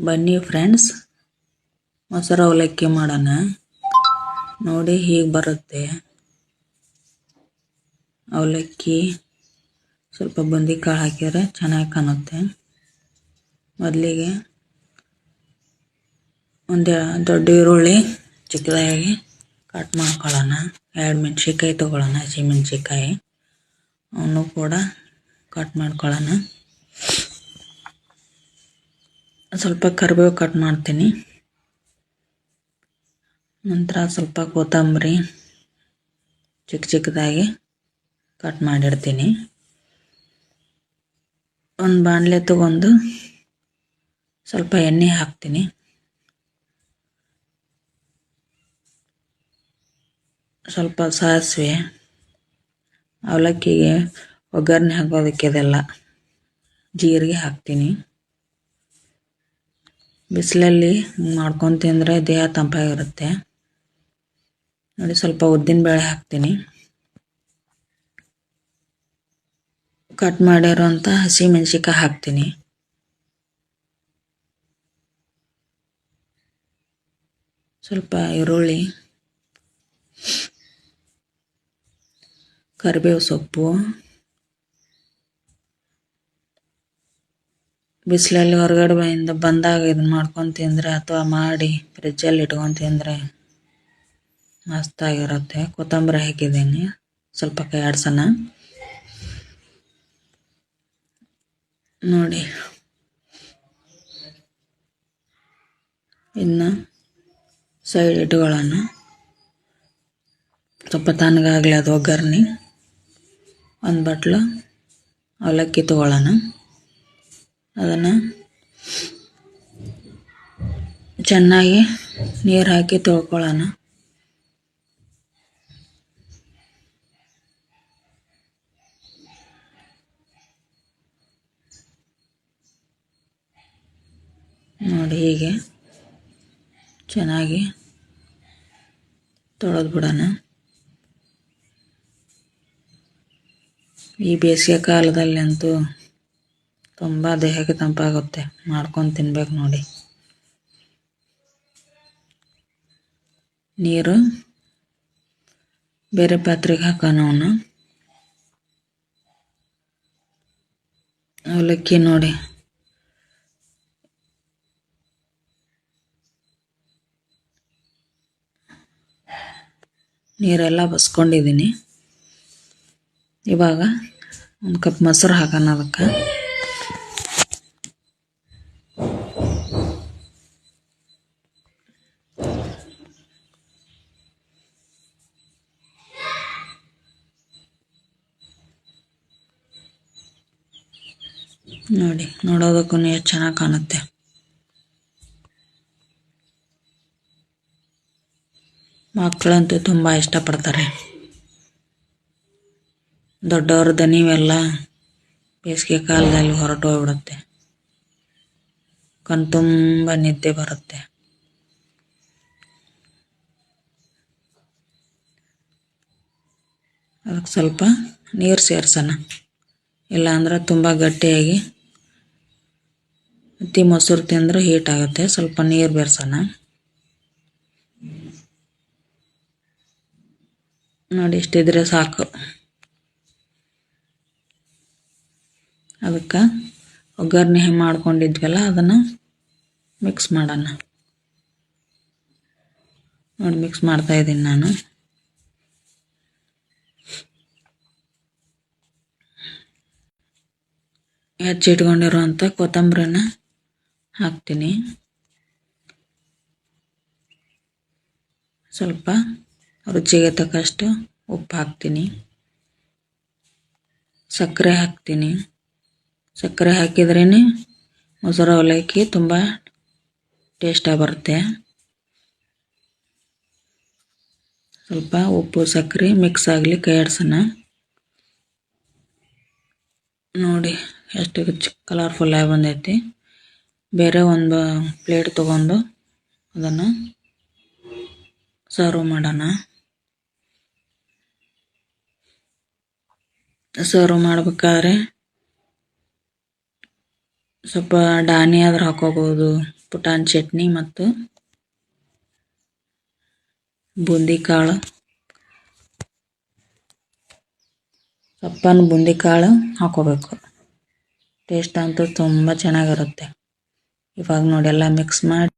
ಬನ್ನಿ ಫ್ರೆಂಡ್ಸ್, ಮೊಸರು ಅವಲಕ್ಕಿ ಮಾಡೋಣ. ನೋಡಿ ಹೀಗೆ ಬರುತ್ತೆ ಅವಲಕ್ಕಿ. ಸ್ವಲ್ಪ ಬೂಂದಿ ಕಾಳು ಹಾಕಿದ್ರೆ ಚೆನ್ನಾಗಿ ಕಾಣುತ್ತೆ. ಮೊದಲಿಗೆ ಒಂದು ದೊಡ್ಡ ಈರುಳ್ಳಿ ಚಿಕ್ಕದಾಗಿ ಕಟ್ ಮಾಡ್ಕೊಳ್ಳೋಣ. 2 ಮೆಣಸಿನ್ಕಾಯಿ ತೊಗೊಳ್ಳೋಣ, ಹಸಿಮೆಣಸಿನ್ಕಾಯಿ ಅವನು ಕೂಡ ಕಟ್ ಮಾಡ್ಕೊಳ್ಳೋಣ. ಸ್ವಲ್ಪ ಕರಿಬೇವು ಕಟ್ ಮಾಡ್ತೀನಿ. ನಂತರ ಸ್ವಲ್ಪ ಕೊತ್ತಂಬರಿ ಚಿಕ್ಕದಾಗಿ ಕಟ್ ಮಾಡಿಡ್ತೀನಿ. ಒಂದು ಬಾಣಲೆ ತಗೊಂಡು ಸ್ವಲ್ಪ ಎಣ್ಣೆ ಹಾಕ್ತೀನಿ. ಸ್ವಲ್ಪ ಸಾಸಿವೆ, ಅವಲಕ್ಕಿಗೆ ಒಗ್ಗರಣೆ ಹಾಕೋದಕ್ಕೆ ಇದೆಲ್ಲ ಜೀರಿಗೆ ಹಾಕ್ತೀನಿ. ಬಿಸಿಲಲ್ಲಿ ಮಾಡ್ಕೊಂಡು ತಿಂದರೆ ದೇಹ ತಂಪಾಗಿರುತ್ತೆ. ನೋಡಿ ಸ್ವಲ್ಪ ಉದ್ದಿನಬೇಳೆ ಹಾಕ್ತೀನಿ. ಕಟ್ ಮಾಡಿರೋಂಥ ಹಸಿ ಮೆಣಸಿನ್ಕಾಯಿ ಹಾಕ್ತೀನಿ. ಸ್ವಲ್ಪ ಈರುಳ್ಳಿ, ಕರಿಬೇವು ಸೊಪ್ಪು. ಬಿಸಿಲಲ್ಲಿ ಹೊರಗಡೆ ಬಂದಾಗ ಇದನ್ನ ಮಾಡ್ಕೊಂಡು ತಿಂದರೆ ಅಥವಾ ಮಾಡಿ ಫ್ರಿಜ್ಜಲ್ಲಿ ಇಟ್ಕೊಂಡು ತಿಂದರೆ ಮಸ್ತಾಗಿರುತ್ತೆ. ಕೊತ್ತಂಬರಿ ಹಾಕಿದ್ದೀನಿ, ಸ್ವಲ್ಪ ಕೈ ಆಡ್ಸೋಣ. ನೋಡಿ ಇನ್ನು ಸೈಡ್ ಇಟ್ಕೊಳ್ಳೋಣ. ಸ್ವಲ್ಪ ತಣ್ಣಗಾಗಲಿ ಅದು ಒಗ್ಗರಣೆ. ಒಂದು ಬಟ್ಲು ಅವಲಕ್ಕಿ ತಗೊಳ್ಳೋಣ. ಅದನ್ನು ಚೆನ್ನಾಗಿ ನೀರು ಹಾಕಿ ತೊಳ್ಕೊಳ್ಳೋಣ. ನೋಡಿ ಹೀಗೆ ಚೆನ್ನಾಗಿ ತೊಳೆದು ಬಿಡೋಣ. ಈ ಬೇಸಿಗೆ ಕಾಲದಲ್ಲಂತೂ ತುಂಬ ದೇಹಕ್ಕೆ ತಂಪಾಗುತ್ತೆ. ಮಾಡ್ಕೊಂಡು ತಿನ್ಬೇಕು ನೋಡಿ. ನೀರು ಬೇರೆ ಪಾತ್ರೆಗೆ ಹಾಕೋಣ. ಅವಲಕ್ಕಿ ನೋಡಿ ನೀರೆಲ್ಲ ಬಸ್ಕೊಂಡಿದ್ದೀನಿ. ಇವಾಗ ಒಂದು ಕಪ್ ಮೊಸರು ಹಾಕೋಣ ಅದಕ್ಕೆ. ನೋಡಿ ನೋಡೋದಕ್ಕೂ ಎಷ್ಟು ಚೆನ್ನಾಗಿ ಕಾಣುತ್ತೆ. ಮಕ್ಕಳಂತೂ ತುಂಬ ಇಷ್ಟಪಡ್ತಾರೆ. ದೊಡ್ಡವ್ರ ದಣಿವೆಲ್ಲ ಬೇಸಿಗೆ ಕಾಲದಲ್ಲಿ ಹೊರಟು ಹೋಗ್ಬಿಡುತ್ತೆ. ಕಣ್ ತುಂಬ ನಿದ್ದೆ ಬರುತ್ತೆ. ಅದಕ್ಕೆ ಸ್ವಲ್ಪ ನೀರು ಸೇರ್ಸೋಣ. ಇಲ್ಲಾಂದ್ರೆ ತುಂಬ ಗಟ್ಟಿಯಾಗಿ ಅತಿ ಮೊಸರು ತಿಂದರೆ ಹೀಟ್ ಆಗುತ್ತೆ. ಸ್ವಲ್ಪ ನೀರು ಬೆರೆಸೋಣ. ನೋಡಿ ಇಷ್ಟಿದ್ರೆ ಸಾಕು. ಅದಕ್ಕೆ ಒಗ್ಗರಣೆ ಮಾಡ್ಕೊಂಡಿದ್ವಲ್ಲ ಅದನ್ನು ಮಿಕ್ಸ್ ಮಾಡೋಣ. ನೋಡಿ ಮಿಕ್ಸ್ ಮಾಡ್ತಾಯಿದ್ದೀನಿ ನಾನು. ಹೆಚ್ಚಿಟ್ಕೊಂಡಿರುವಂಥ ಕೊತ್ತಂಬರಿನ ಹಾಕ್ತೀನಿ. ಸ್ವಲ್ಪ ರುಚಿಗೆ ತಕ್ಕಷ್ಟು ಉಪ್ಪು ಹಾಕ್ತೀನಿ. ಸಕ್ಕರೆ ಹಾಕ್ತೀನಿ. ಸಕ್ಕರೆ ಹಾಕಿದ್ರೇ ಮೊಸರು ಅವಲಕ್ಕಿ ತುಂಬ ಟೇಸ್ಟಾಗಿ ಬರುತ್ತೆ. ಸ್ವಲ್ಪ ಉಪ್ಪು ಸಕ್ಕರೆ ಮಿಕ್ಸ್ ಆಗಲಿ, ಕೈ ಆಡ್ಸೋಣ. ನೋಡಿ ಎಷ್ಟು ಕಲರ್ಫುಲ್ಲಾಗಿ ಬಂದೈತಿ. ಬೇರೆ ಒಂದು ಪ್ಲೇಟ್ ತೊಗೊಂಡು ಅದನ್ನು ಸರ್ವ್ ಮಾಡೋಣ. ಸರ್ವ್ ಮಾಡ್ಬೇಕಾದ್ರೆ ಸ್ವಲ್ಪ ಡಾನಿ ಆದ್ರೆ ಹಾಕೋಬಹುದು, ಪುಟಾಣಿ ಚಟ್ನಿ ಮತ್ತು ಬೂಂದಿ ಕಾಳು, ಸಪ್ಪನ ಬೂಂದಿ ಕಾಳು ಹಾಕೋಬೇಕು. ಟೇಸ್ಟ್ ಅಂತೂ ತುಂಬ ಚೆನ್ನಾಗಿರುತ್ತೆ. ಇವಾಗ ನೋಡಿ ಎಲ್ಲ ಮಿಕ್ಸ್ ಮಾಡಿ